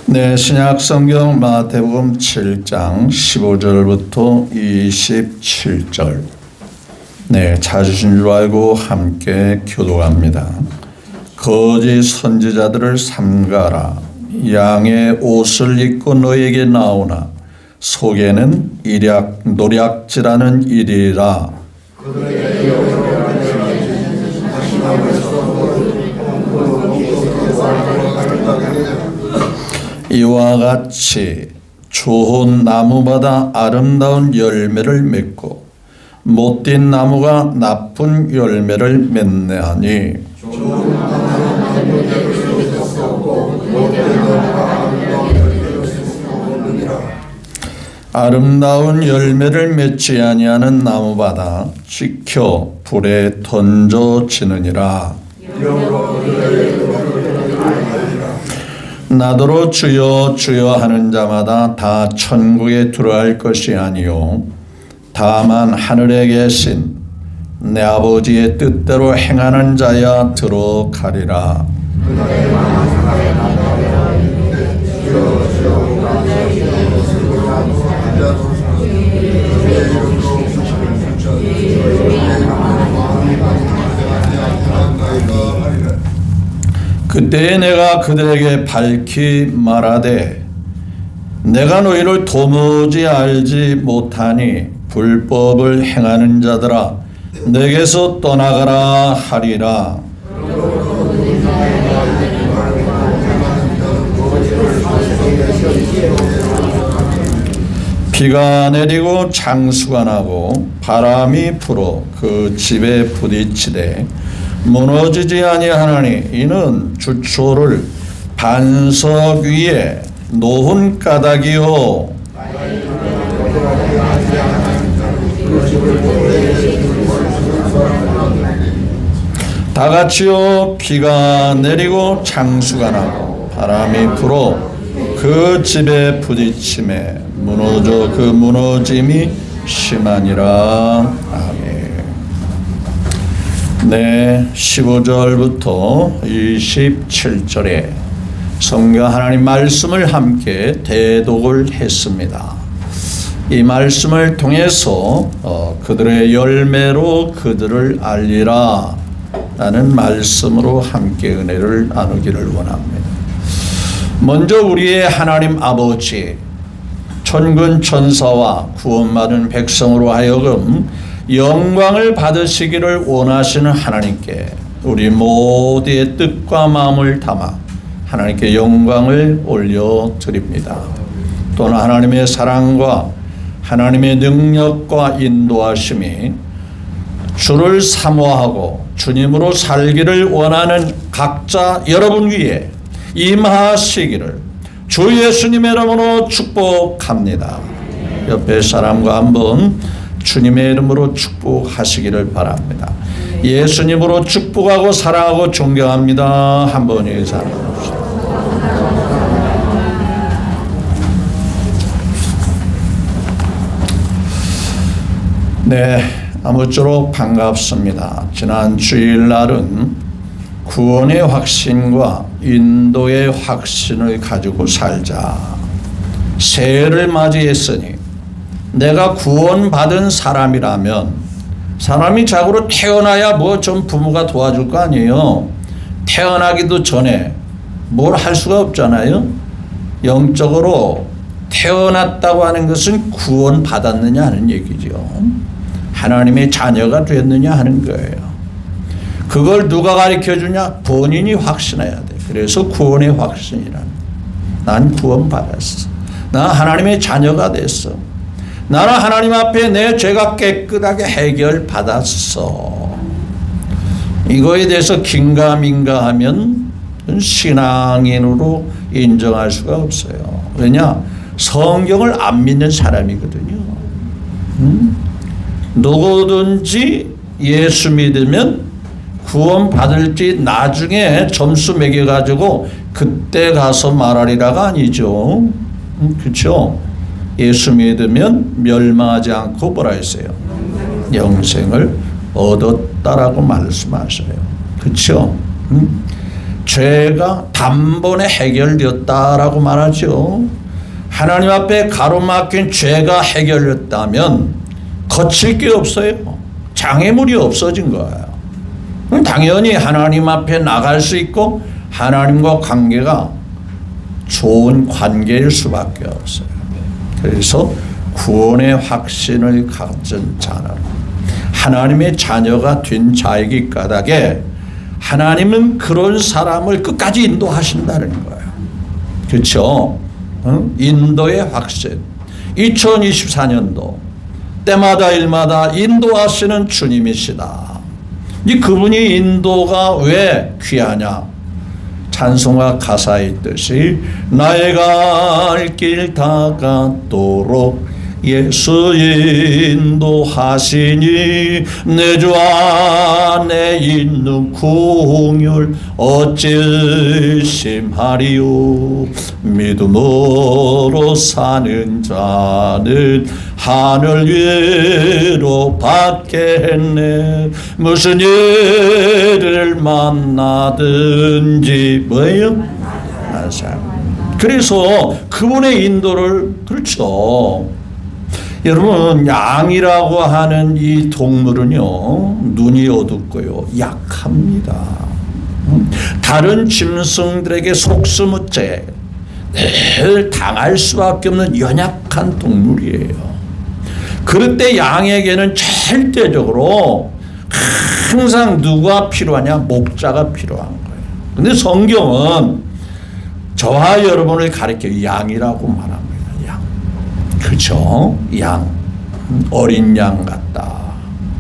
네, 신약 성경 마태복음 7장 15절부터 27절. 네, 찾으신 줄 알고 함께 교독합니다. 거짓 선지자들을 삼가라. 양의 옷을 입고 너에게 나오나 속에는 노략질하는 일이라. 이와 같이 좋은 나무마다 아름다운 열매를 맺고 못된 나무가 나쁜 열매를 맺네하니 아름다운 열매를 맺지 아니하는 나무마다 지켜 불에 던져지느니라. 나더러 주여 주여 하는 자마다 다 천국에 들어갈 것이 아니요 다만 하늘에 계신 내 아버지의 뜻대로 행하는 자야 들어가리라. 그때에 내가 그들에게 밝히 말하되 내가 너희를 도무지 알지 못하니 불법을 행하는 자들아 내게서 떠나가라 하리라. 비가 내리고 장수가 나고 바람이 불어 그 집에 부딪히되 무너지지 아니하나니 이는 주초를 반석 위에 놓은 까닭이요 다같이요 비가 내리고 장수가 나고 바람이 불어 그 집에 부딪힘에 무너져 그 무너짐이 심하니라. 아멘. 네, 15절부터 27절에 성경 하나님 말씀을 함께 대독을 했습니다. 이 말씀을 통해서 그들의 열매로 그들을 알리라 라는 말씀으로 함께 은혜를 나누기를 원합니다. 먼저 우리의 하나님 아버지 천군 천사와 구원받은 백성으로 하여금 영광을 받으시기를 원하시는 하나님께 우리 모두의 뜻과 마음을 담아 하나님께 영광을 올려드립니다. 또는 하나님의 사랑과 하나님의 능력과 인도하심이 주를 사모하고 주님으로 살기를 원하는 각자 여러분 위에 임하시기를 주 예수님의 이름으로 축복합니다. 옆에 사람과 한번 주님의 이름으로 축복하시기를 바랍니다. 예수님으로 축복하고 사랑하고 존경합니다. 한번 인사합시다. 네, 아무쪼록 반갑습니다. 지난 주일날은 구원의 확신과 인도의 확신을 가지고 살자. 새해를 맞이했으니 내가 구원받은 사람이라면 사람이 자고로 태어나야 뭐 좀 부모가 도와줄 거 아니에요. 태어나기도 전에 뭘 할 수가 없잖아요. 영적으로 태어났다고 하는 것은 구원받았느냐 하는 얘기죠. 하나님의 자녀가 됐느냐 하는 거예요. 그걸 누가 가르쳐주냐? 본인이 확신해야 돼. 그래서 구원의 확신이라는. 난 구원받았어. 나 하나님의 자녀가 됐어. 나는 하나님 앞에 내 죄가 깨끗하게 해결받았어. 이거에 대해서 긴가민가 하면 신앙인으로 인정할 수가 없어요. 왜냐? 성경을 안 믿는 사람이거든요. 누구든지 예수 믿으면 구원받을지 나중에 점수 매겨가지고 그때 가서 말하리라가 아니죠. 그렇죠? 예수 믿으면 멸망하지 않고 뭐라 했어요? 영생을 얻었다라고 말씀하셔요. 그렇죠? 죄가 단번에 해결되었다라고 말하죠. 하나님 앞에 가로막힌 죄가 해결됐다면 거칠 게 없어요. 장애물이 없어진 거예요. 당연히 하나님 앞에 나갈 수 있고 하나님과 관계가 좋은 관계일 수밖에 없어요. 그래서 구원의 확신을 가진 자는 하나님의 자녀가 된 자이기 까닭에 하나님은 그런 사람을 끝까지 인도하신다는 거예요. 그렇죠? 인도의 확신. 2024년도 때마다 일마다 인도하시는 주님이시다. 그분이 인도가 왜 귀하냐? 찬송가 가사에 있듯이 나의 갈 길 다가도록 예수 인도하시니 내 주 안에 있는 긍휼 어찌 심하리요. 믿음으로 사는 자는 하늘 위로 받겠네. 무슨 일을 만나든지 뭐예요? 그래서 그분의 인도를 그렇죠. 여러분 양이라고 하는 이 동물은요 눈이 어둡고요 약합니다. 다른 짐승들에게 속수무책 늘 당할 수밖에 없는 연약한 동물이에요. 그럴 때 양에게는 절대적으로 항상 누가 필요하냐? 목자가 필요한 거예요. 근데 성경은 저와 여러분을 가리켜 양이라고 말합니다. 양. 그렇죠? 양. 어린 양 같다.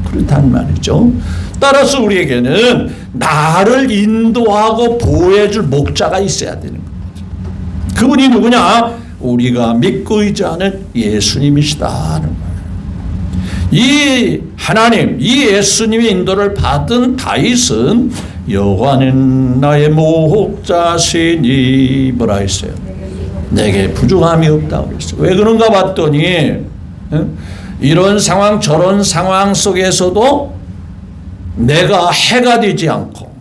그렇단 말이죠. 따라서 우리에게는 나를 인도하고 보호해줄 목자가 있어야 되는 거죠. 그분이 누구냐? 우리가 믿고 의지하는 예수님이시다는 거예요. 이 하나님, 이 예수님의 인도를 받은 다윗은 여호와는 나의 목자시니 뭐라 했어요? 내게 부족함이 없다고 했어요. 왜 그런가 봤더니 이런 상황 저런 상황 속에서도 내가 해가 되지 않고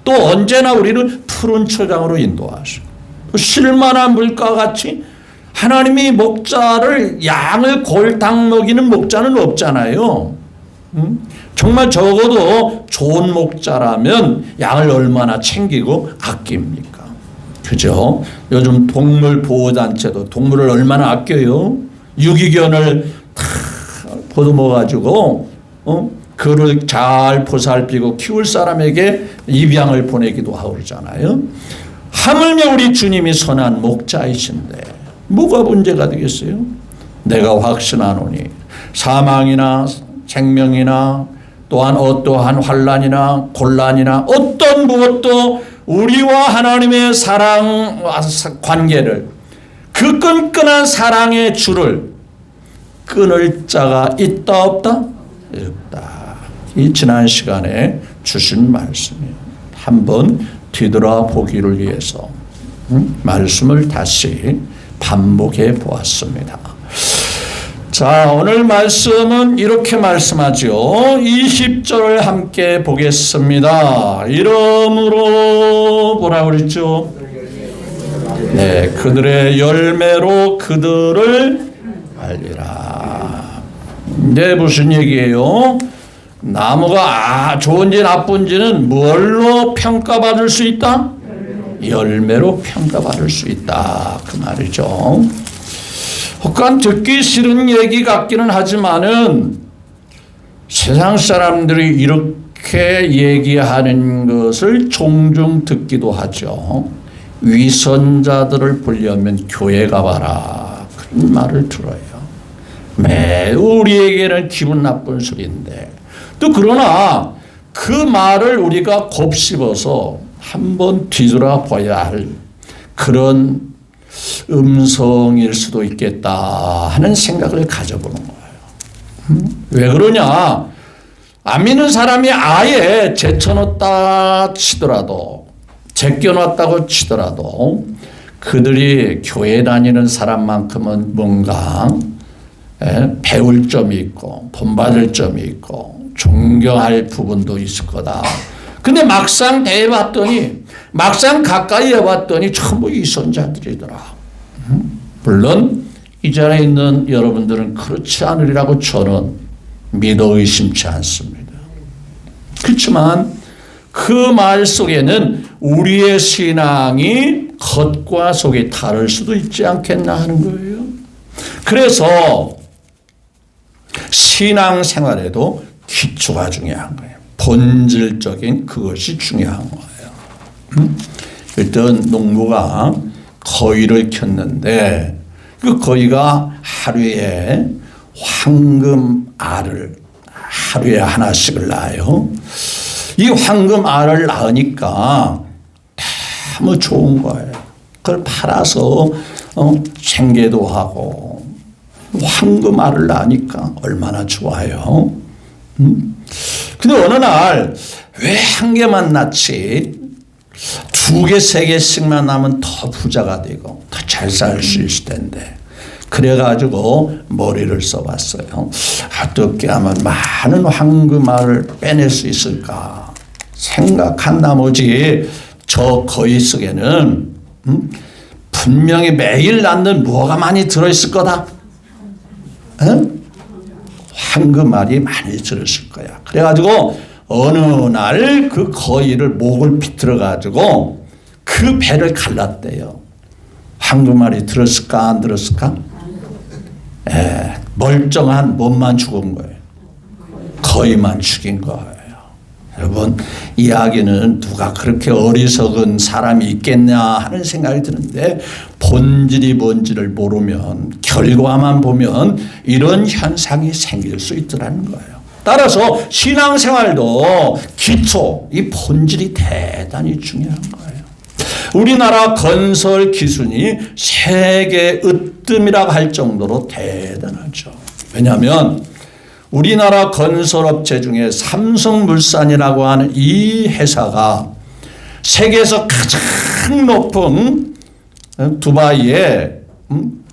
또 언제나 우리는 푸른 초장으로 인도하셔. 쉴만한 물과 같이 하나님이 목자를 양을 골탕 먹이는 목자는 없잖아요. 정말 적어도 좋은 목자라면 양을 얼마나 챙기고 아낍니까? 그죠? 요즘 동물 보호단체도 동물을 얼마나 아껴요? 유기견을 다 보듬어가지고 그를 잘 보살피고 키울 사람에게 입양을 보내기도 하고 그러잖아요. 하물며 우리 주님이 선한 목자이신데 뭐가 문제가 되겠어요? 내가 확신하노니 사망이나 생명이나 또한 어떠한 환난이나 곤란이나 어떤 무엇도 우리와 하나님의 사랑 관계를 그 끈끈한 사랑의 줄을 끊을 자가 있다 없다? 없다. 이 지난 시간에 주신 말씀이에요. 한번 뒤돌아보기를 위해서 말씀을 다시 반복해 보았습니다. 자, 오늘 말씀은 이렇게 말씀하죠. 20절을 함께 보겠습니다. 이러므로 뭐라고 그랬죠? 네, 그들의 열매로 그들을 알리라. 네, 무슨 얘기예요? 나무가 좋은지 나쁜지는 뭘로 평가받을 수 있다? 열매로 평가받을 수 있다. 그 말이죠. 혹간 듣기 싫은 얘기 같기는 하지만은 세상 사람들이 이렇게 얘기하는 것을 종종 듣기도 하죠. 위선자들을 보려면 교회 가봐라. 그런 말을 들어요. 매우 우리에게는 기분 나쁜 소리인데 또 그러나 그 말을 우리가 곱씹어서 한번 뒤돌아봐야 할 그런 음성일 수도 있겠다 하는 생각을 가져보는 거예요. 왜 그러냐? 안 믿는 사람이 아예 제쳐놓았다 치더라도 제껴놨다고 치더라도 그들이 교회 다니는 사람만큼은 뭔가 배울 점이 있고 본받을 점이 있고 존경할 부분도 있을 거다. 근데 막상 대해봤더니, 막상 가까이 해봤더니 전부 이선자들이더라. 물론 이 자리에 있는 여러분들은 그렇지 않으리라고 저는 믿어 의심치 않습니다. 그렇지만 그 말 속에는 우리의 신앙이 겉과 속이 다를 수도 있지 않겠나 하는 거예요. 그래서 신앙생활에도 기초가 중요한 거예요. 본질적인 그것이 중요한 거예요. 일단 농부가 거위를 켰는데 그 거위가 하루에 황금 알을 하루에 하나씩을 낳아요. 이 황금 알을 낳으니까 너무 좋은 거예요. 그걸 팔아서 생계도 하고 황금 알을 낳으니까 얼마나 좋아요. 근데 어느 날 왜 한 개만 낳지? 2개, 3개씩만 낳으면 더 부자가 되고 더 잘 살 수 있을 텐데. 그래가지고 머리를 써봤어요. 어떻게 하면 많은 황금알을 빼낼 수 있을까 생각한 나머지 저 거위 속에는 분명히 매일 낳는 무화과 많이 들어있을 거다. 황금알이 많이 들었을 거야. 그래가지고 어느 날 그 거위를 목을 비틀어가지고 그 배를 갈랐대요. 황금알이 들었을까 안 들었을까? 멀쩡한 몸만 죽은 거예요. 거위만 죽인 거예요. 여러분, 이야기는 누가 그렇게 어리석은 사람이 있겠냐 하는 생각이 드는데 본질이 뭔지를 모르면 결과만 보면 이런 현상이 생길 수 있더라는 거예요. 따라서 신앙생활도 기초, 이 본질이 대단히 중요한 거예요. 우리나라 건설 기술이 세계 으뜸이라고 할 정도로 대단하죠. 왜냐하면 우리나라 건설업체 중에 삼성물산이라고 하는 이 회사가 세계에서 가장 높은 두바이에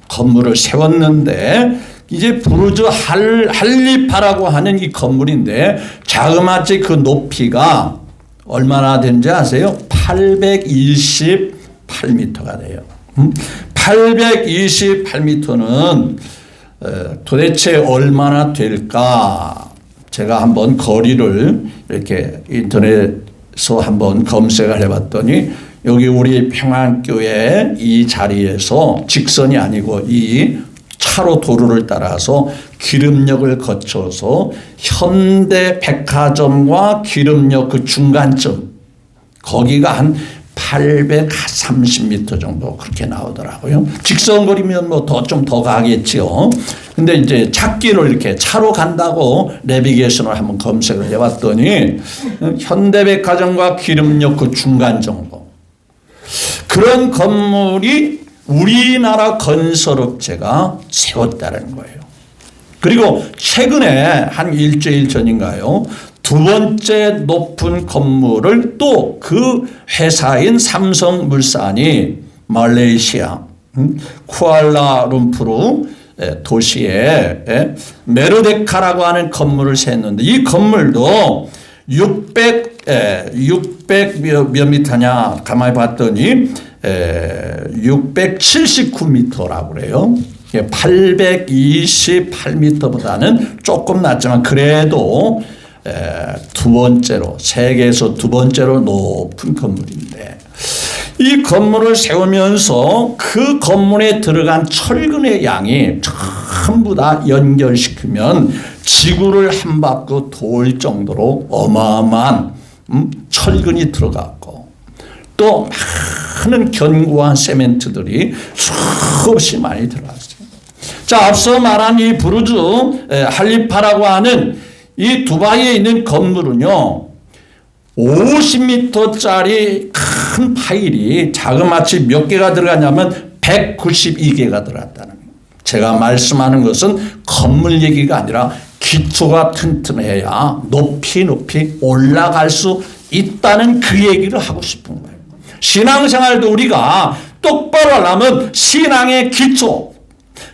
건물을 세웠는데 이제 부르즈 할리파라고 하는 이 건물인데 자그마치 그 높이가 얼마나 되는지 아세요? 828m가 돼요. 828m는 도대체 얼마나 될까? 제가 한번 거리를 이렇게 인터넷에서 한번 검색을 해봤더니 여기 우리 평안교회 이 자리에서 직선이 아니고 이 차로 도로를 따라서 기름역을 거쳐서 현대백화점과 기름역 그 중간점 거기가 한 830m 정도 그렇게 나오더라고요. 직선거리면 뭐 좀 더 가겠지요. 근데 이제 찾기를 이렇게 차로 간다고 내비게이션을 한번 검색을 해봤더니 현대백화점과 기름역 그 중간 정도. 그런 건물이 우리나라 건설업체가 세웠다는 거예요. 그리고 최근에 한 일주일 전인가요? 2번째 높은 건물을 또 그 회사인 삼성물산이 말레이시아 쿠알라룸푸르 도시에 메르데카라고 하는 건물을 세웠는데 이 건물도 600 몇 미터냐 가만히 봤더니 679m라고 그래요. 828m보다는 조금 낮지만 그래도 2번째로 세계에서 2번째로 높은 건물인데 이 건물을 세우면서 그 건물에 들어간 철근의 양이 전부 다 연결시키면 지구를 한 바퀴 돌 정도로 어마어마한 철근이 들어갔고 또 많은 견고한 세멘트들이 수없이 많이 들어갔어요. 자, 앞서 말한 이 부르즈 할리파라고 하는 이 두바이에 있는 건물은요 50m짜리 큰 파일이 자그마치 몇 개가 들어갔냐면 192개가 들어갔다는 거예요. 제가 말씀하는 것은 건물 얘기가 아니라 기초가 튼튼해야 높이 올라갈 수 있다는 그 얘기를 하고 싶은 거예요. 신앙생활도 우리가 똑바로 하려면 신앙의 기초,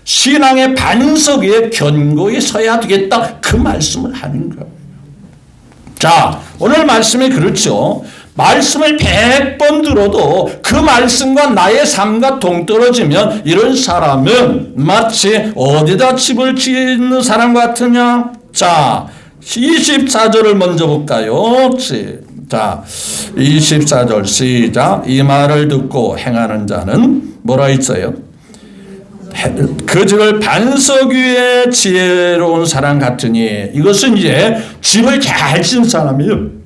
신앙의 반석 위에 견고히 서야 되겠다 그 말씀을 하는 거예요. 자, 오늘 말씀이 그렇죠. 말씀을 100번 들어도 그 말씀과 나의 삶과 동떨어지면 이런 사람은 마치 어디다 집을 짓는 사람 같으냐? 자, 24절을 먼저 볼까요? 자, 24절 시작. 이 말을 듣고 행하는 자는 뭐라 있어요? 그 집을 반석 위에 지혜로운 사람 같으니, 이것은 이제 집을 잘 짓는 사람이에요.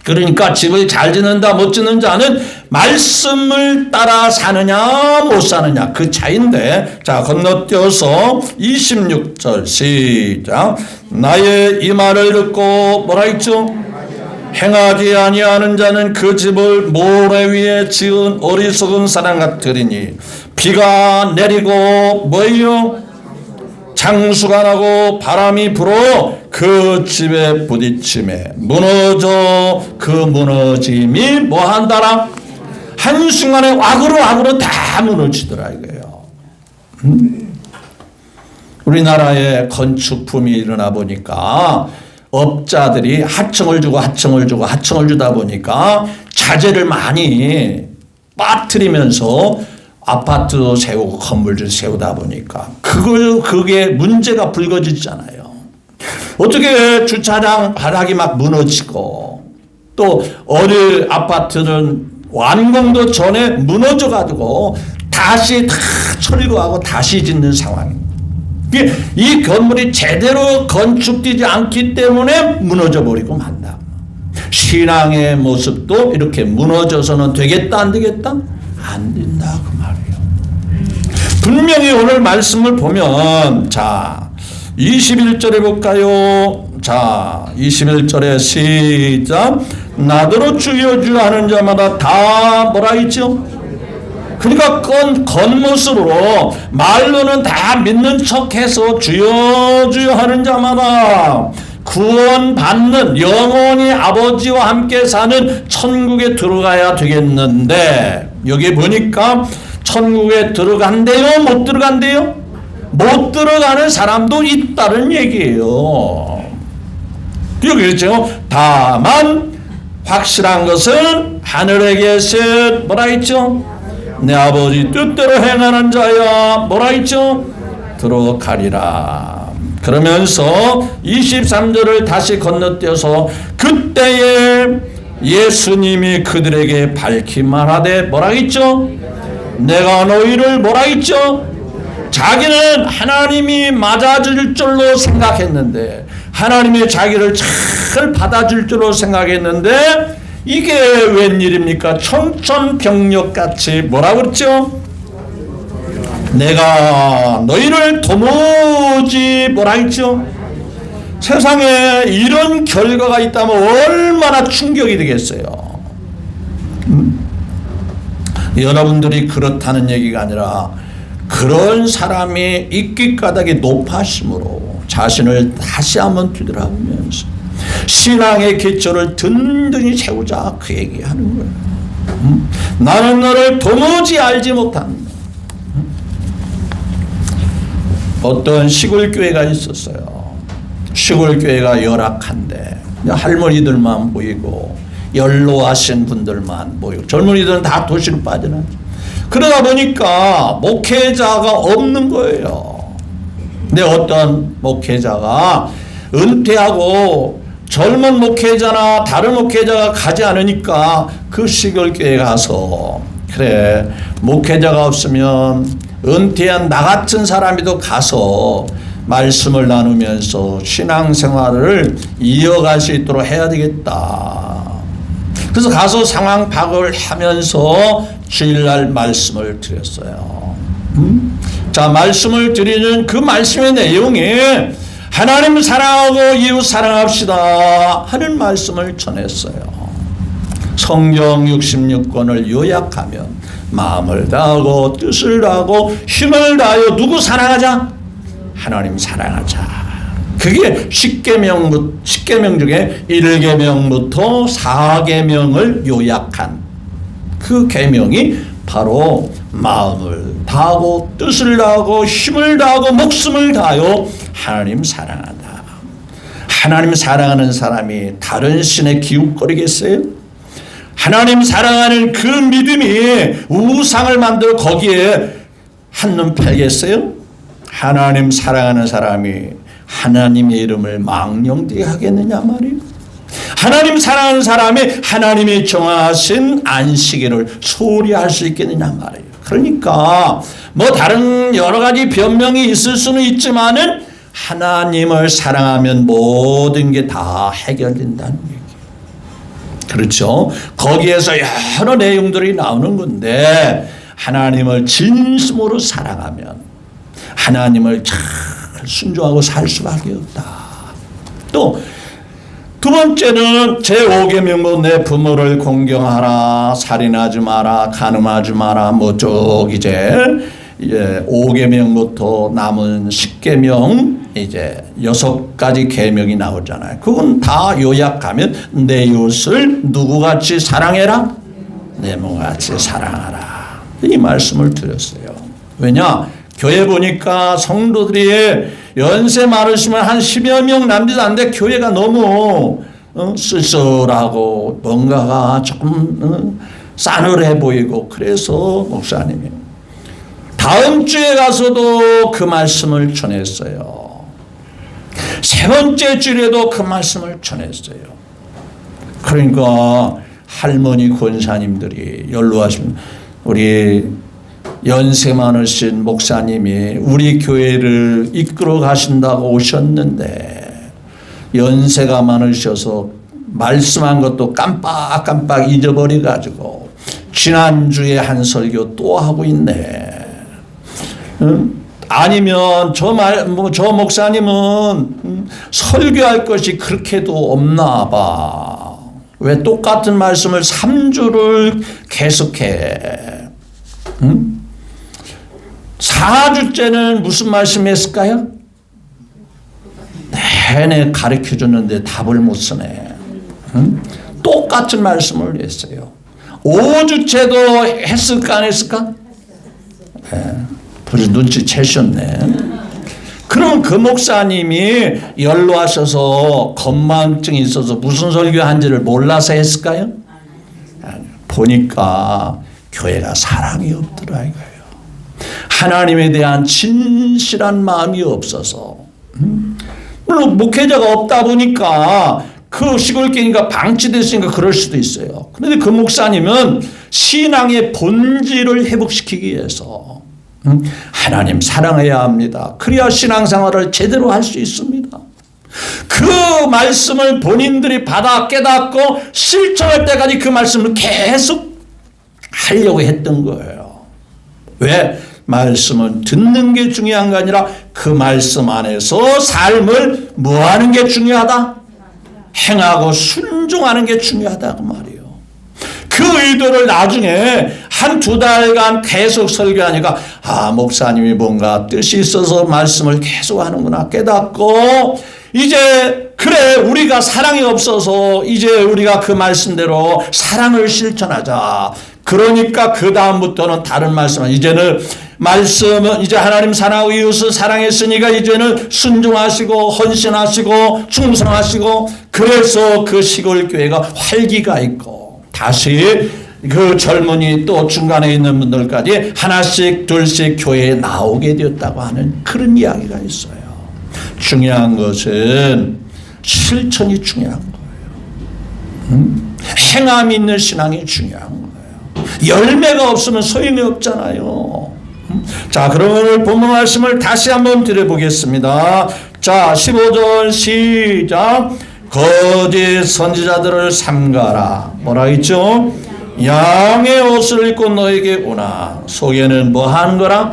그러니까 집을 잘 짓는다 못 짓는 자는 말씀을 따라 사느냐 못 사느냐 그 차이인데, 자 건너뛰어서 26절 시작. 나의 이 말을 듣고 뭐라 했죠? 행하지 아니하는 자는 그 집을 모래 위에 지은 어리석은 사람 같으리니 비가 내리고 뭐예요? 장수가 나고 바람이 불어 그 집에 부딪힘에 무너져 그 무너짐이 뭐 한다라? 한순간에 와그로 다 무너지더라 이거예요. 우리나라에 건축품이 일어나 보니까 업자들이 하청을 주다 보니까 자재를 많이 빠뜨리면서 아파트도 세우고 건물도 세우다 보니까 그게 문제가 불거지잖아요. 어떻게 주차장 바닥이 막 무너지고 또 어느 아파트는 완공도 전에 무너져가지고 다시 다 처리도 하고 다시 짓는 상황입니다. 이 건물이 제대로 건축되지 않기 때문에 무너져 버리고 만다. 신앙의 모습도 이렇게 무너져서는 되겠다 안 되겠다? 안 된다 그 말이에요. 분명히 오늘 말씀을 보면 자 21절에 볼까요? 자 21절에 시작. 나더러 주여 주여 하는 자마다 다 뭐라 했죠? 그러니까 겉모습으로 말로는 다 믿는 척해서 주여 주여 하는 자마다 구원받는 영원히 아버지와 함께 사는 천국에 들어가야 되겠는데, 여기 보니까 천국에 들어간대요 못 들어간대요? 못 들어가는 사람도 있다는 얘기예요. 그렇죠? 다만 확실한 것은 하늘에 계신 뭐라 했죠? 내 아버지 뜻대로 행하는 자야 뭐라 했죠? 들어가리라. 그러면서 23절을 다시 건너뛰어서 그때에 예수님이 그들에게 밝히 말하되 뭐라 했죠? 내가 너희를 뭐라 했죠? 자기는 하나님이 맞아줄 줄로 생각했는데, 하나님이 자기를 잘 받아줄 줄로 생각했는데 이게 웬일입니까? 청천벽력같이 뭐라 그랬죠? 내가 너희를 도무지 뭐라 했죠? 세상에 이런 결과가 있다면 얼마나 충격이 되겠어요. 여러분들이 그렇다는 얘기가 아니라 그런 사람이 입깃가닥이 높아심으로 자신을 다시 한번 뒤돌아보면서 신앙의 기초를 든든히 세우자 그 얘기하는 거예요. 나는 너를 도무지 알지 못한다. 어떤 시골 교회가 있었어요. 시골 교회가 열악한데 할머니들만 모이고 연로하신 분들만 모이고 젊은이들은 다 도시로 빠져나죠. 그러다 보니까 목회자가 없는 거예요. 근데 어떤 목회자가 은퇴하고 젊은 목회자나 다른 목회자가 가지 않으니까 그 시골 교회에 가서 그래 목회자가 없으면 은퇴한 나 같은 사람이도 가서 말씀을 나누면서 신앙생활을 이어갈 수 있도록 해야 되겠다. 그래서 가서 상황 파악을 하면서 주일날 말씀을 드렸어요. 자, 말씀을 드리는 그 말씀의 내용이 하나님 사랑하고 이웃 사랑합시다 하는 말씀을 전했어요. 성경 66권을 요약하면 마음을 다하고 뜻을 다하고 힘을 다하여 누구 사랑하자? 하나님 사랑하자. 그게 10계명 중에 1계명부터 4계명을 요약한 그 계명이 바로 마음을 다하고 뜻을 다하고 힘을 다하고 목숨을 다하여 하나님 사랑하다. 하나님 사랑하는 사람이 다른 신에 기웃거리겠어요? 하나님 사랑하는 그 믿음이 우상을 만들어 거기에 한눈 팔겠어요? 하나님 사랑하는 사람이 하나님의 이름을 망령되게 하겠느냐 말이에요. 하나님 사랑하는 사람이 하나님이 정하신 안식일을 소홀히 할 수 있겠느냐 말이에요. 그러니까 뭐 다른 여러 가지 변명이 있을 수는 있지만은 하나님을 사랑하면 모든 게 다 해결된다는 얘기예요. 그렇죠? 거기에서 여러 내용들이 나오는 건데 하나님을 진심으로 사랑하면 하나님을 잘 순종하고 살 수밖에 없다. 또 두 번째는 제5계명도 내 부모를 공경하라, 살인하지 마라, 간음하지 마라, 뭐 쭉 이제 5계명부터 남은 10계명 이제 6가지 계명이 나오잖아요. 그건 다 요약하면 내 이웃을 누구같이 사랑해라? 내 몸같이 사랑하라. 이 말씀을 드렸어요. 왜냐? 교회 보니까 성도들이 연세 많으시면 한 10여 명 남짓 안 돼. 교회가 너무 쓸쓸하고 뭔가가 조금 싸늘해 보이고 그래서 목사님이 다음 주에 가서도 그 말씀을 전했어요. 세 번째 주에도 그 말씀을 전했어요. 그러니까 할머니 권사님들이 연로하신 우리 연세 많으신 목사님이 우리 교회를 이끌어 가신다고 오셨는데 연세가 많으셔서 말씀한 것도 깜빡깜빡 잊어버려가지고 지난주에 한 설교 또 하고 있네. 아니면 저 목사님은 설교할 것이 그렇게도 없나 봐. 왜 똑같은 말씀을 3주를 계속해? 4주째는 무슨 말씀했을까요? 내내 가르쳐줬는데 답을 못 쓰네. 똑같은 말씀을 했어요. 5주째도 했을까 안 했을까? 네, 벌써 눈치채셨네. 그럼 그 목사님이 연로하셔서 건망증이 있어서 무슨 설교한지를 몰라서 했을까요? 보니까 교회가 사랑이 없더라 이거예요. 하나님에 대한 진실한 마음이 없어서 물론 목회자가 없다 보니까 그 시골교회니까 방치됐으니까 그럴 수도 있어요. 그런데 그 목사님은 신앙의 본질을 회복시키기 위해서 하나님 사랑해야 합니다. 그래야 신앙생활을 제대로 할 수 있습니다. 그 말씀을 본인들이 받아 깨닫고 실천할 때까지 그 말씀을 계속 하려고 했던 거예요. 왜? 말씀은 듣는 게 중요한 게 아니라 그 말씀 안에서 삶을 뭐하는 게 중요하다? 행하고 순종하는 게 중요하다 그 말이에요. 그 의도를 나중에 한 2달간 계속 설교하니까 목사님이 뭔가 뜻이 있어서 말씀을 계속 하는구나 깨닫고 이제 그래 우리가 사랑이 없어서 이제 우리가 그 말씀대로 사랑을 실천하자. 그러니까 그 다음부터는 다른 말씀은 이제는 말씀은 이제 하나님 사랑하고 이웃을 사랑했으니까 이제는 순종하시고 헌신하시고 충성하시고 그래서 그 시골 교회가 활기가 있고 다시 그 젊은이 또 중간에 있는 분들까지 하나씩 둘씩 교회에 나오게 되었다고 하는 그런 이야기가 있어요. 중요한 것은 실천이 중요한 거예요. 행함이 있는 신앙이 중요한 거예요. 열매가 없으면 소용이 없잖아요. 자, 그러면 오늘 본문 말씀을 다시 한번 드려보겠습니다. 자, 15절 시작. 거짓 선지자들을 삼가라. 뭐라 했죠? 양의 옷을 입고 너에게 오나 속에는 뭐 하는 거라?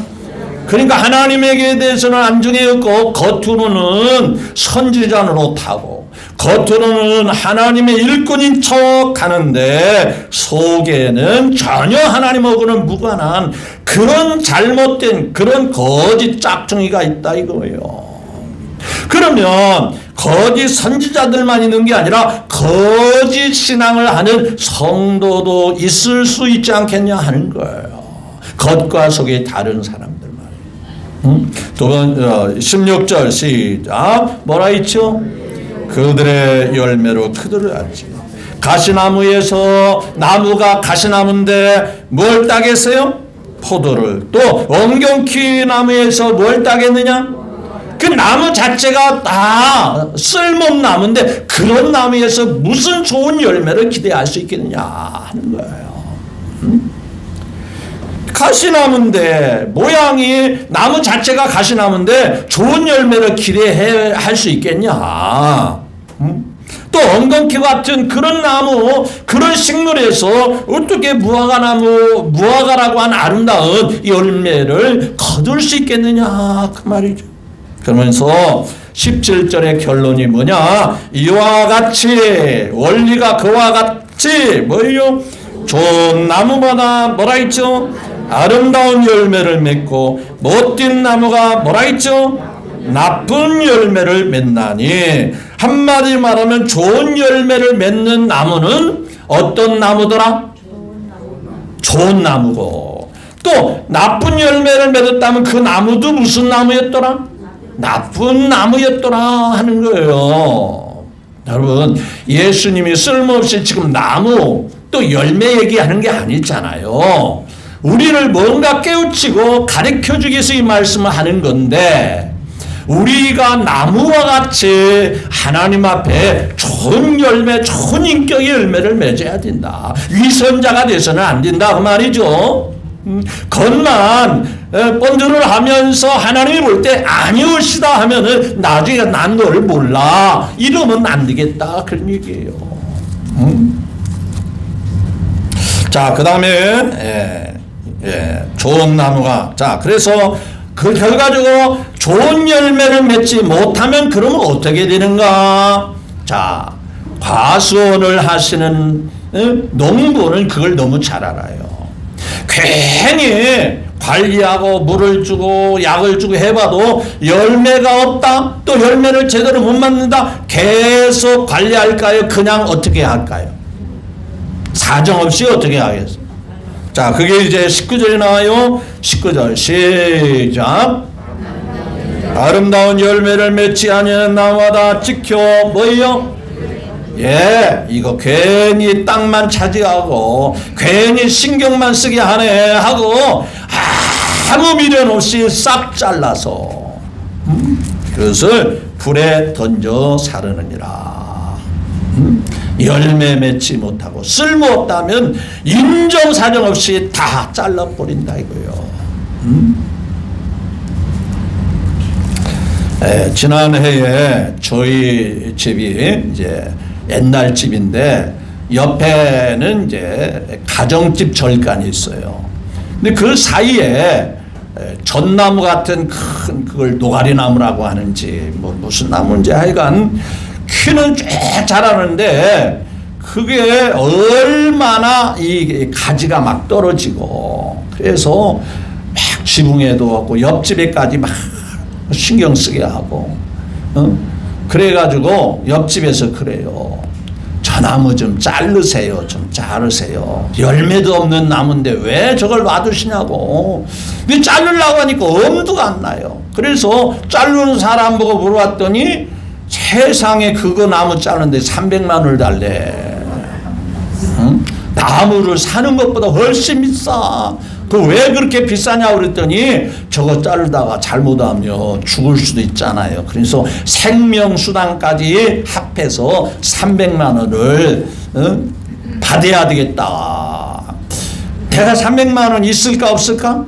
그러니까 하나님에게 대해서는 안중에 없고 겉으로는 선지자 노릇하고 겉으로는 하나님의 일꾼인 척 하는데 속에는 전혀 하나님하고는 무관한 그런 잘못된 그런 거짓 짝퉁이가 있다 이거예요. 그러면 거짓 선지자들만 있는 게 아니라 거짓 신앙을 하는 성도도 있을 수 있지 않겠냐 하는 거예요. 겉과 속이 다른 사람들 말이에요. 두 번 16절 시작. 뭐라 했죠? 그들의 열매로 그들을 알지. 가시나무에서 나무가 가시나무인데 뭘 따겠어요? 포도를. 또 엉겅퀴 나무에서 뭘 따겠느냐? 그 나무 자체가 다 쓸모없는 나무인데 그런 나무에서 무슨 좋은 열매를 기대할 수 있겠느냐 하는 거예요. 가시나무인데 모양이 나무 자체가 가시나무인데 좋은 열매를 기대할 수 있겠냐? 또 엉겅퀴 같은 그런 나무, 그런 식물에서 어떻게 무화과라고 한 아름다운 열매를 거둘 수 있겠느냐 그 말이죠. 그러면서 17절의 결론이 뭐냐? 이와 같이 원리가 그와 같이 뭐예요? 좋은 나무마다 뭐라 했죠? 아름다운 열매를 맺고 못된 나무가 뭐라 했죠? 나쁜 열매를 맺나니. 한마디 말하면 좋은 열매를 맺는 나무는 어떤 나무더라? 좋은 나무고, 또 나쁜 열매를 맺었다면 그 나무도 무슨 나무였더라? 나쁜 나무였더라 하는 거예요. 여러분, 예수님이 쓸모없이 지금 나무 또 열매 얘기하는 게 아니잖아요. 우리를 뭔가 깨우치고 가르쳐주기 위해서 이 말씀을 하는 건데, 우리가 나무와 같이 하나님 앞에 좋은 열매, 좋은 인격의 열매를 맺어야 된다. 위선자가 돼서는 안 된다 그 말이죠. 겉만 본드를 하면서 하나님이 볼 때 아니오시다 하면은 나중에 난 너를 몰라 이러면 안 되겠다 그런 얘기예요. 자, 그 다음에 좋은 나무가, 자, 그래서 그 결과적으로 좋은 열매를 맺지 못하면 그러면 어떻게 되는가? 자, 과수원을 하시는 농부는 그걸 너무 잘 알아요. 괜히 관리하고 물을 주고 약을 주고 해봐도 열매가 없다, 또 열매를 제대로 못 맞는다, 계속 관리할까요? 그냥 어떻게 할까요? 사정없이 어떻게 하겠어요? 자, 그게 이제 19절에 나와요. 19절 시작. 아름다운 열매를 맺지 아니하는 나무마다 지켜 뭐예요? 이거 괜히 땅만 차지하고 괜히 신경만 쓰게 하네 하고 아무 미련 없이 싹 잘라서 그것을 불에 던져 사르느니라. 열매 맺지 못하고 쓸모없다면 인정사정 없이 다 잘라버린다 이거요. 지난해에 저희 집이 이제 옛날 집인데 옆에는 이제 가정집 절간이 있어요. 근데 그 사이에 전나무 같은 큰 그걸 노가리나무라고 하는지 뭐 무슨 나무인지 하여간 키는 쫙 자라는데 그게 얼마나 이 가지가 막 떨어지고 그래서 막 지붕에도 없고 옆집에까지 막 신경 쓰게 하고 그래가지고 옆집에서 그래요. 저 나무 좀 자르세요. 좀 자르세요. 열매도 없는 나무인데 왜 저걸 놔두시냐고. 근데 자르려고 하니까 엄두가 안 나요. 그래서 자르는 사람 보고 물어봤더니 세상에 그거 나무 자르는데 300만 원을 달래. 나무를 사는 것보다 훨씬 비싸. 그 왜 그렇게 비싸냐고 그랬더니 저거 자르다가 잘못하면 죽을 수도 있잖아요. 그래서 생명수당까지 합해서 300만 원을 받아야 되겠다. 내가 300만 원 있을까 없을까?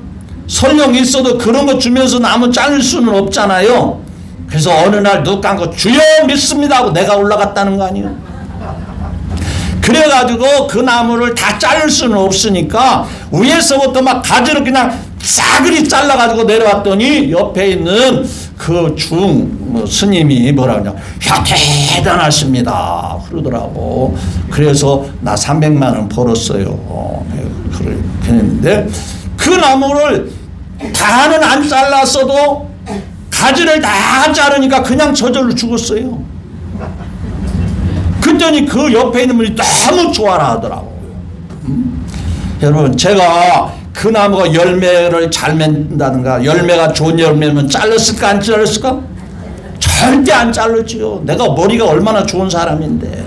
설령 있어도 그런 거 주면서 나무 자를 수는 없잖아요. 그래서 어느 날 눈 감고 주여 믿습니다 하고 내가 올라갔다는 거 아니에요. 그래가지고 그 나무를 다 자를 수는 없으니까 위에서부터 막 가지를 그냥 싸그리 잘라가지고 내려왔더니 옆에 있는 그 스님이 뭐라 그러냐, 야 대단하십니다 그러더라고. 그래서 나 300만 원 벌었어요. 그랬는데 그 나무를 다는 안 잘랐어도 가지를 다 자르니까 그냥 저절로 죽었어요. 그랬더니 그 옆에 있는 분이 너무 좋아라 하더라고요. 여러분, 제가 그 나무가 열매를 잘 맺는다든가 열매가 좋은 열매면 잘랐을까 안 잘랐을까? 절대 안 자르지요. 내가 머리가 얼마나 좋은 사람인데.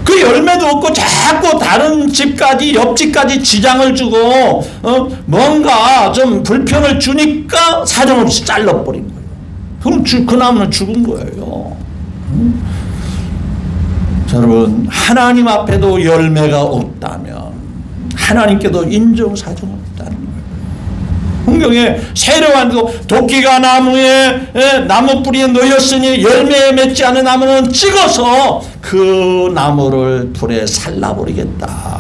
그 열매도 없고 자꾸 다른 집까지 옆집까지 지장을 주고 뭔가 좀 불평을 주니까 사정없이 잘라버린 거예요. 그럼 그 나무는 죽은 거예요. 여러분, 하나님 앞에도 열매가 없다면 하나님께도 인정사정 없다는 거예요. 성경에 세례관도 도끼가 나무에 나무 뿌리에 놓였으니 열매에 맺지 않은 나무는 찍어서 그 나무를 불에 살라버리겠다.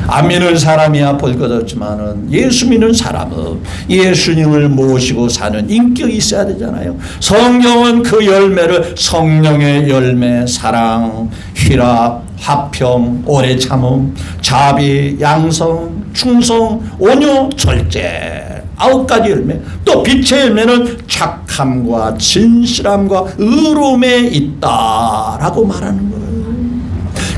안 믿는 사람이야 볼 것 없지만은 예수 믿는 사람은 예수님을 모시고 사는 인격이 있어야 되잖아요. 성경은 그 열매를 성령의 열매, 사랑, 희락, 화평, 오래 참음, 자비, 양성, 충성, 온유, 절제 9가지 열매. 또 빛의 열매는 착함과 진실함과 의로움에 있다라고 말하는 거예요.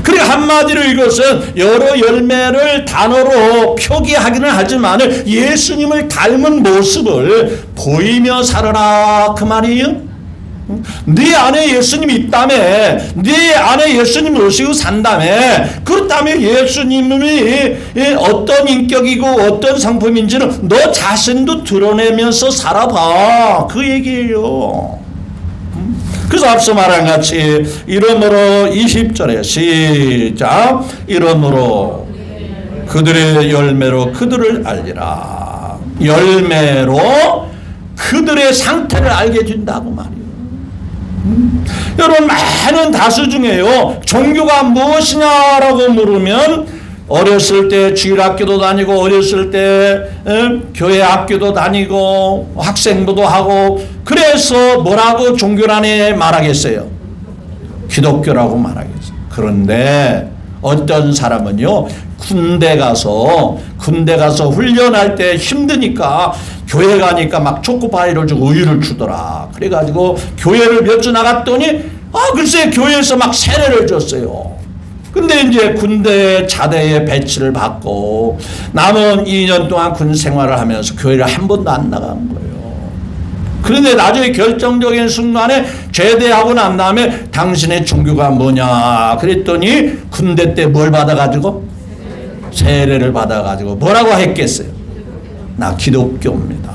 그러니까 한마디로 이것은 여러 열매를 단어로 표기하기는 하지만 예수님을 닮은 모습을 보이며 살아라 그 말이에요. 네 안에 예수님이 있다며, 네 안에 예수님 모시고 산다며, 그렇다면 예수님이 어떤 인격이고 어떤 성품인지는 너 자신도 드러내면서 살아봐 그 얘기예요. 그래서 앞서 말한 같이 이러므로 20절에 시작, 이러므로 그들의 열매로 그들을 알리라. 열매로 그들의 상태를 알게 된다고 말이에요. 여러분, 많은 다수 중에요, 종교가 무엇이냐라고 물으면 어렸을 때 주일학교도 다니고 어렸을 때 교회 학교도 다니고 학생부도 하고 그래서 뭐라고 종교란에 말하겠어요? 기독교라고 말하겠어요. 그런데 어떤 사람은요, 군대 가서 훈련할 때 힘드니까 교회 가니까 막 초코파이를 주고 우유를 주더라. 그래가지고 교회를 몇 주 나갔더니 글쎄 교회에서 막 세례를 줬어요. 근데 이제 군대 자대에 배치를 받고 남은 2년 동안 군 생활을 하면서 교회를 한 번도 안 나간 거예요. 그런데 나중에 결정적인 순간에 제대하고 난 다음에 당신의 종교가 뭐냐 그랬더니 군대 때 뭘 받아가지고? 세례를 받아가지고 뭐라고 했겠어요? 나 기독교입니다.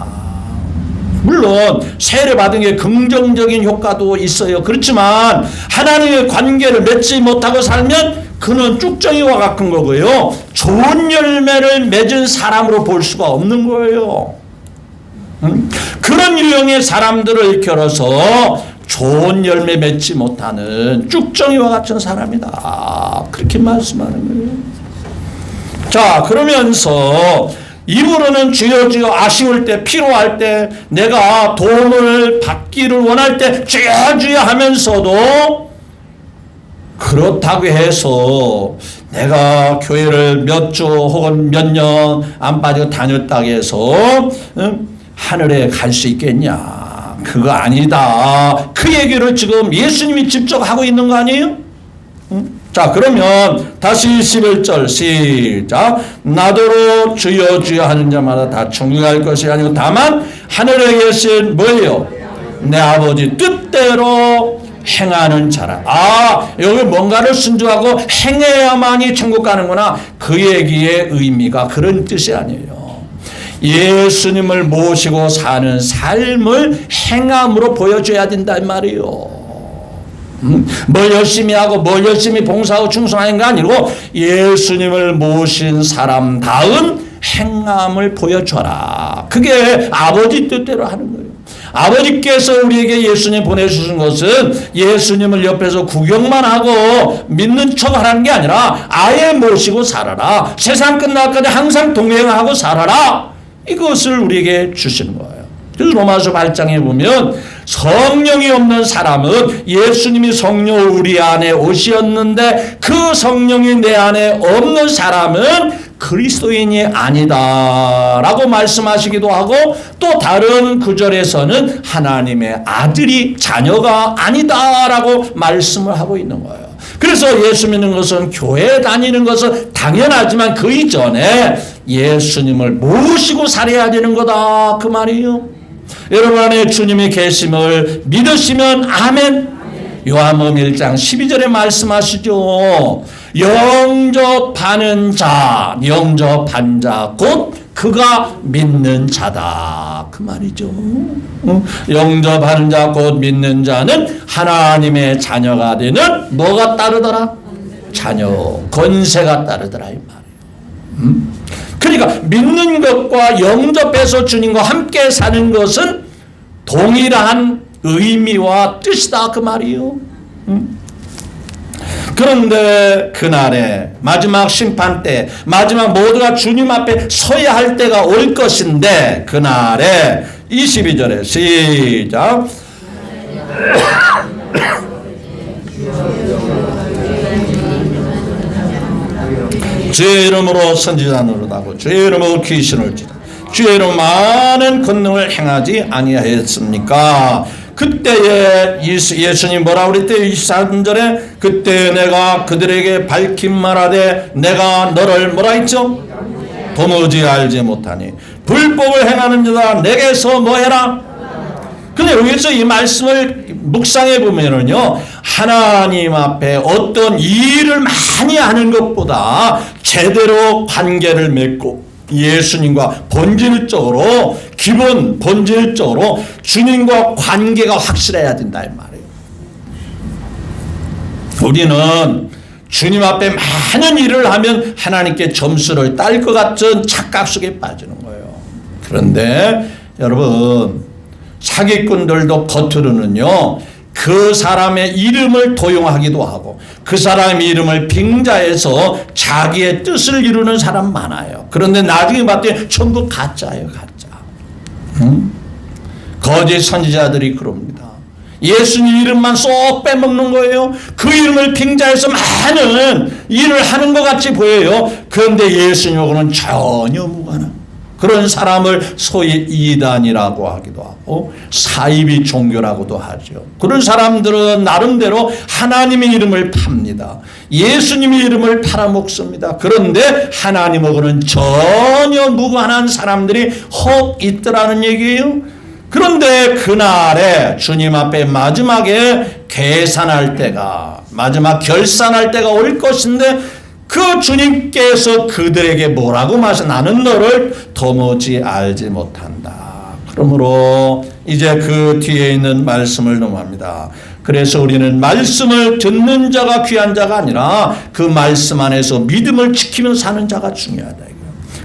물론 세례 받은 게 긍정적인 효과도 있어요. 그렇지만 하나님의 관계를 맺지 못하고 살면 그는 쭉정이와 같은 거고요, 좋은 열매를 맺은 사람으로 볼 수가 없는 거예요. 그런 유형의 사람들을 일컬어서 좋은 열매 맺지 못하는 쭉정이와 같은 사람이다, 그렇게 말씀하는 거예요. 자, 그러면서 입으로는 주여 주여 아쉬울 때, 피로할 때, 내가 도움을 받기를 원할 때 주여 주여 하면서도 그렇다고 해서 내가 교회를 몇 주 혹은 몇 년 안 빠지고 다녔다고 해서 하늘에 갈 수 있겠냐? 그거 아니다. 그 얘기를 지금 예수님이 직접 하고 있는 거 아니에요? 자, 그러면 다시 11절 시작. 나더러 주여 주여 하는 자마다 다 천국에 갈 것이 아니고 다만 하늘에 계신 뭐예요? 내 아버지 뜻대로 행하는 자라. 여기 뭔가를 순종하고 행해야만이 천국 가는구나. 그 얘기의 의미가 그런 뜻이 아니에요. 예수님을 모시고 사는 삶을 행함으로 보여줘야 된단 말이에요. 뭘 열심히 하고 뭘 열심히 봉사하고 충성하는 게 아니고 예수님을 모신 사람다운 행함을 보여줘라. 그게 아버지 뜻대로 하는 거예요. 아버지께서 우리에게 예수님 보내주신 것은 예수님을 옆에서 구경만 하고 믿는 척 하라는 게 아니라 아예 모시고 살아라. 세상 끝날까지 항상 동행하고 살아라. 이것을 우리에게 주시는 거예요. 그래서 로마서 8장에 보면 성령이 없는 사람은 예수님이 성령 우리 안에 오셨는데 그 성령이 내 안에 없는 사람은 그리스도인이 아니다 라고 말씀하시기도 하고, 또 다른 구절에서는 하나님의 아들이 자녀가 아니다 라고 말씀을 하고 있는 거예요. 그래서 예수 믿는 것은, 교회 다니는 것은 당연하지만 그 이전에 예수님을 모시고 살아야 되는 거다 그 말이에요. 여러분 안에 주님이 계심을 믿으시면 아멘. 요한복음 1장 12절에 말씀하시죠. 영접하는 자, 영접한 자, 곧 그가 믿는 자다. 그 말이죠. 영접하는 자, 곧 믿는 자는 하나님의 자녀가 되는 뭐가 따르더라? 자녀, 권세가 따르더라 이 말이에요. 그러니까 믿는 것과 영접해서 주님과 함께 사는 것은 동일한 의미와 뜻이다 그 말이요. 그런데 그날에 마지막 심판 때, 마지막 모두가 주님 앞에 서야 할 때가 올 것인데, 그날에 22절에 시작. 주의 이름으로 선지자 노릇하고 주의 이름으로 귀신을 찌르고 주의 이름으로 많은 권능을 행하지 아니하였습니까? 그때에 예수님 뭐라 그랬대요? 23절에 그때 내가 그들에게 밝힌 말하되 내가 너를 뭐라 했죠? 도무지 알지 못하니 불법을 행하는 자다 내게서 뭐 해라? 근데 여기서 이 말씀을 묵상해 보면은요, 하나님 앞에 어떤 일을 많이 하는 것보다 제대로 관계를 맺고 예수님과 본질적으로, 기본 본질적으로 주님과 관계가 확실해야 된다 이 말이에요. 우리는 주님 앞에 많은 일을 하면 하나님께 점수를 딸 것 같은 착각 속에 빠지는 거예요. 그런데 여러분, 사기꾼들도 겉으로는요, 그 사람의 이름을 도용하기도 하고 그 사람의 이름을 빙자해서 자기의 뜻을 이루는 사람 많아요. 그런데 나중에 봤더니 전부 가짜예요, 가짜. 거짓 선지자들이 그럽니다. 예수님 이름만 쏙 빼먹는 거예요. 그 이름을 빙자해서 많은 일을 하는 것 같이 보여요. 그런데 예수님하고는 전혀 무관한 그런 사람을 소위 이단이라고 하기도 하고 사이비 종교라고도 하죠. 그런 사람들은 나름대로 하나님의 이름을 팝니다. 예수님의 이름을 팔아먹습니다. 그런데 하나님하고는 전혀 무관한 사람들이 혹 있더라는 얘기예요. 그런데 그날에 주님 앞에 마지막에 계산할 때가, 마지막 결산할 때가 올 것인데 그 주님께서 그들에게 뭐라고 말씀? 나는 너를 도무지 알지 못한다. 그러므로 이제 그 뒤에 있는 말씀을 넘어갑니다. 그래서 우리는 말씀을 듣는 자가 귀한 자가 아니라 그 말씀 안에서 믿음을 지키며 사는 자가 중요하다.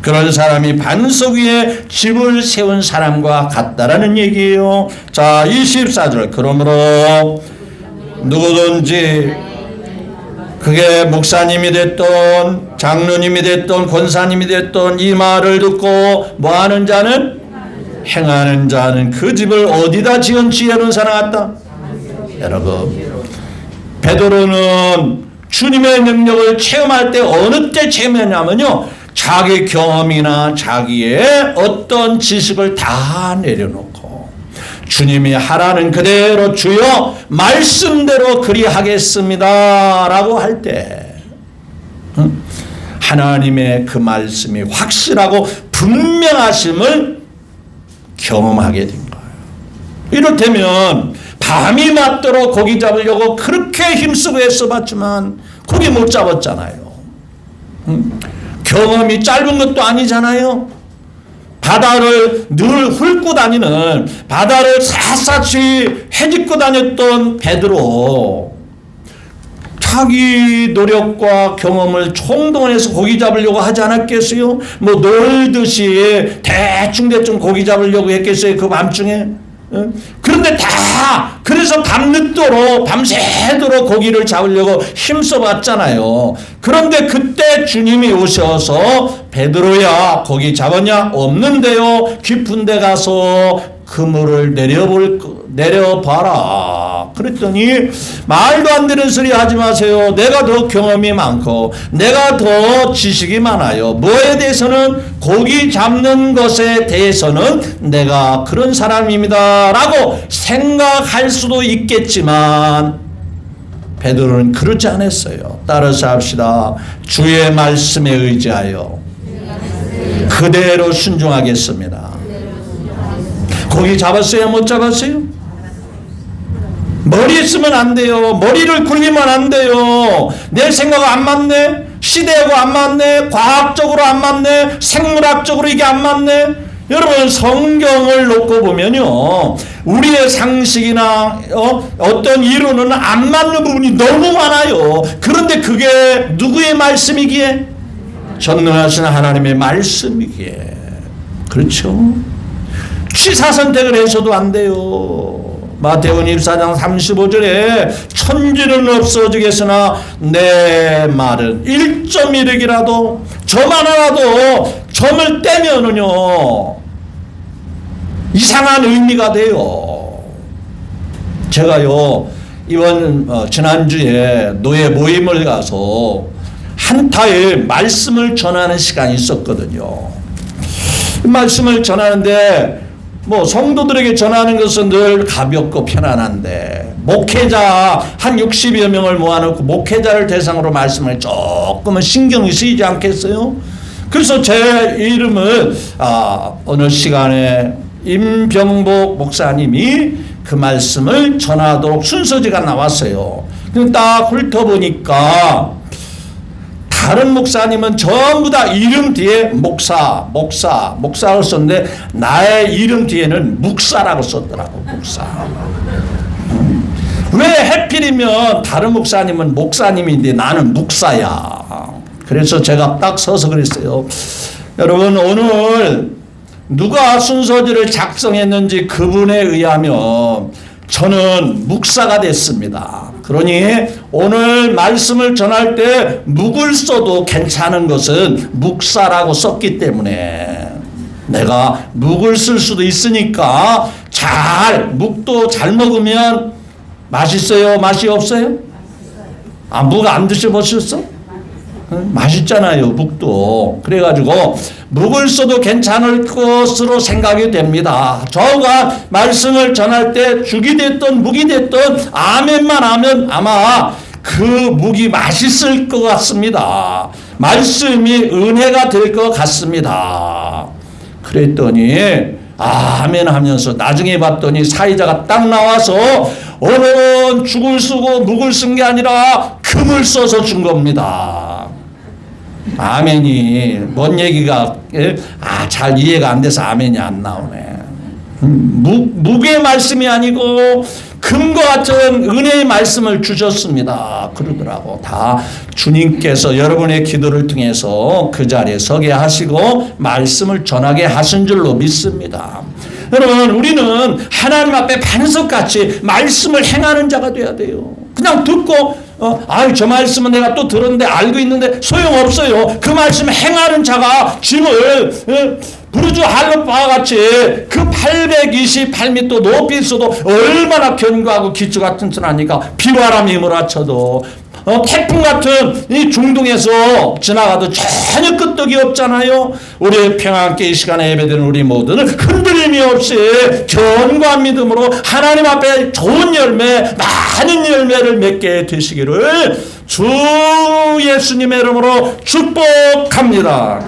그런 사람이 반석 위에 집을 세운 사람과 같다라는 얘기예요. 자, 24절. 그러므로 누구든지 그게 목사님이 됐던 장로님이 됐던 권사님이 됐던 이 말을 듣고 뭐하는 자는? 행하는 자는 그 집을 어디다 지은 지혜로운 사람 같다? 여러분, 베드로는 주님의 능력을 체험할 때 어느 때 체험했냐면요, 자기 경험이나 자기의 어떤 지식을 다 내려놓고 주님이 하라는 그대로 주여 말씀대로 그리하겠습니다 라고 할 때 하나님의 그 말씀이 확실하고 분명하심을 경험하게 된 거예요. 이를테면 밤이 맞도록 고기 잡으려고 그렇게 힘쓰고 애써봤지만 고기 못 잡았잖아요. 경험이 짧은 것도 아니잖아요. 바다를 늘 훑고 다니는, 바다를 샅샅이 헤집고 다녔던 베드로, 자기 노력과 경험을 총동원해서 고기 잡으려고 하지 않았겠어요? 뭐 놀듯이 대충 고기 잡으려고 했겠어요? 그 밤중에? 그런데 다 그래서 밤늦도록 밤새도록 고기를 잡으려고 힘써봤잖아요. 그런데 그때 주님이 오셔서 베드로야 고기 잡았냐? 없는데요. 깊은 데 가서 그물을 내려봐라. 그랬더니 말도 안 되는 소리 하지 마세요. 내가 더 경험이 많고 내가 더 지식이 많아요. 뭐에 대해서는? 고기 잡는 것에 대해서는 내가 그런 사람입니다 라고 생각할 수도 있겠지만 베드로는 그렇지 않았어요. 따라서 합시다. 주의 말씀에 의지하여 그대로 순종하겠습니다. 고기 잡았어요? 못 잡았어요? 머리 쓰면 안 돼요. 머리를 굴리면 안 돼요. 내 생각 안 맞네? 시대하고 안 맞네? 과학적으로 안 맞네? 생물학적으로 이게 안 맞네? 여러분, 성경을 놓고 보면요, 우리의 상식이나 어떤 이론은 안 맞는 부분이 너무 많아요. 그런데 그게 누구의 말씀이기에? 전능하신 하나님의 말씀이기에. 그렇죠? 취사 선택을 해서도 안 돼요. 마태복음 24장 35절에 천지는 없어지겠으나 내 말은 1.1획이라도 점 하나라도 점을 떼면은요 이상한 의미가 돼요. 제가요 이번 지난주에 노예 모임을 가서 한타에 말씀을 전하는 시간이 있었거든요. 말씀을 전하는데 뭐 성도들에게 전하는 것은 늘 가볍고 편안한데 목회자 한 60여 명을 모아놓고 목회자를 대상으로 말씀을 조금은 신경이 쓰이지 않겠어요? 그래서 제 이름을 어느 시간에 임병복 목사님이 그 말씀을 전하도록 순서지가 나왔어요. 딱 훑어보니까 다른 목사님은 전부 다 이름 뒤에 목사라고 썼는데 나의 이름 뒤에는 묵사라고 썼더라고. 묵사. 왜 하필이면 다른 목사님은 목사님인데 나는 묵사야. 그래서 제가 딱 서서 그랬어요. 여러분, 오늘 누가 순서지를 작성했는지 그분에 의하면 저는 묵사가 됐습니다. 그러니 오늘 말씀을 전할 때 묵을 써도 괜찮은 것은 묵사라고 썼기 때문에 내가 묵을 쓸 수도 있으니까 묵도 잘 먹으면 맛있어요? 맛이 없어요? 묵 안 드셔보셨어? 맛있잖아요, 묵도. 그래가지고 묵을 써도 괜찮을 것으로 생각이 됩니다. 저가 말씀을 전할 때 죽이 됐든 묵이 됐든 아멘만 하면 아마 그 묵이 맛있을 것 같습니다. 말씀이 은혜가 될 것 같습니다. 그랬더니 아멘 하면서 나중에 봤더니 사회자가 딱 나와서 오늘은 죽을 쓰고 묵을 쓴 게 아니라 금을 써서 준 겁니다. 아멘이 뭔 얘기가 잘 이해가 안 돼서 아멘이 안 나오네. 묵의 말씀이 아니고 금과 같은 은혜의 말씀을 주셨습니다. 그러더라고. 다 주님께서 여러분의 기도를 통해서 그 자리에 서게 하시고 말씀을 전하게 하신 줄로 믿습니다. 여러분, 우리는 하나님 앞에 반석같이 말씀을 행하는 자가 돼야 돼요. 그냥 듣고 저 말씀은 내가 또 들었는데 알고 있는데 소용없어요. 그 말씀 행하는 자가 짐을 부르주 할로바와 같이 그 828m 높이 있어도 얼마나 견고하고 기초 같은 줄 아니까 비바람이 몰아쳐도 태풍 같은 이 중동에서 지나가도 전혀 끄떡이 없잖아요. 우리 평안께 이 시간에 예배드리는 우리 모두는 흔들림이 없이 견고한 믿음으로 하나님 앞에 좋은 열매, 많은 열매를 맺게 되시기를 주 예수님의 이름으로 축복합니다.